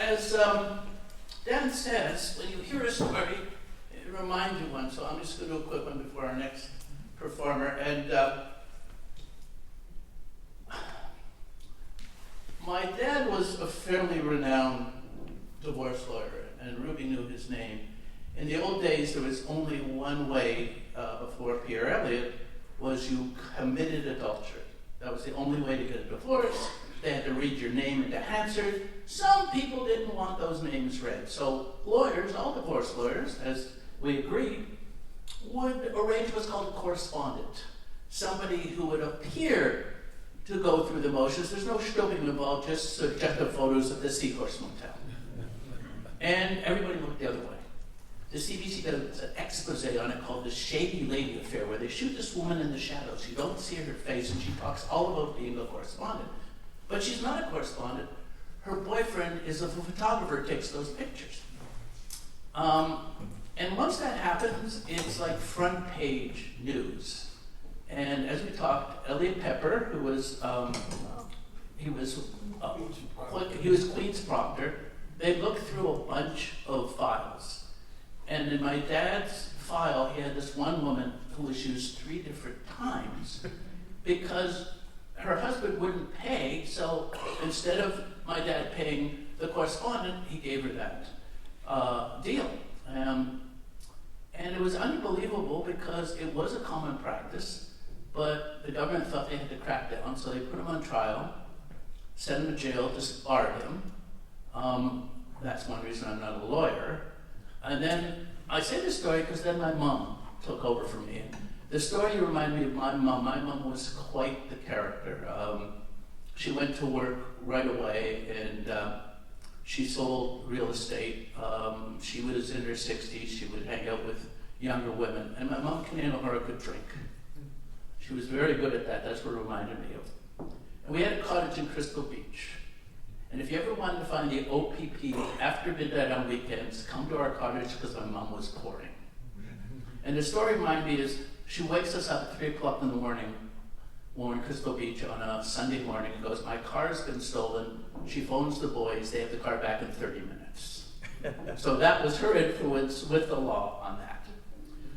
as Dan says, when you hear a story, it reminds you one. So I'm just going to do a quick one before our next performer. And my dad was a fairly renowned divorce lawyer, and Ruby knew his name. In the old days, there was only one way before Pierre Elliott, was you committed adultery. That was the only way to get a divorce. They had to read your name into Hansard. Some people didn't want those names read. So lawyers, all divorce lawyers, as we agreed, would arrange what's called a correspondent. Somebody who would appear to go through the motions. There's no stooping involved, just subjective photos of the Seahorse Motel. And everybody looked the other way. The CBC does an expose on it called the Shady Lady Affair, where they shoot this woman in the shadows. You don't see her face, and she talks all about being a correspondent. But she's not a correspondent. Her boyfriend is a photographer who takes those pictures. And once that happens, it's like front page news. And as we talked, Elliot Pepper, who was he was Queen's proctor, they looked through a bunch of files. And in my dad's file, he had this one woman who was used 3 different times because her husband wouldn't pay, so instead of my dad paying the correspondent, he gave her that deal. And it was unbelievable because it was a common practice, but the government thought they had to crack down, so they put him on trial, sent him to jail, disbarred him. That's one reason I'm not a lawyer. And then, I say this story because then my mom took over for me. The story reminded me of my mom. My mom was quite the character. She went to work right away, and she sold real estate. She was in her 60s. She would hang out with younger women. And my mom, Kananohara, could drink. She was very good at that. That's what it reminded me of. And we had a cottage in Crystal Beach. And if you ever wanted to find the OPP after midnight on weekends, come to our cottage because my mom was pouring. And the story reminded me is she wakes us up at 3 o'clock in the morning when we're in Crystal Beach on a Sunday morning and goes, my car's been stolen. She phones the boys. They have the car back in 30 minutes. So that was her influence with the law on that.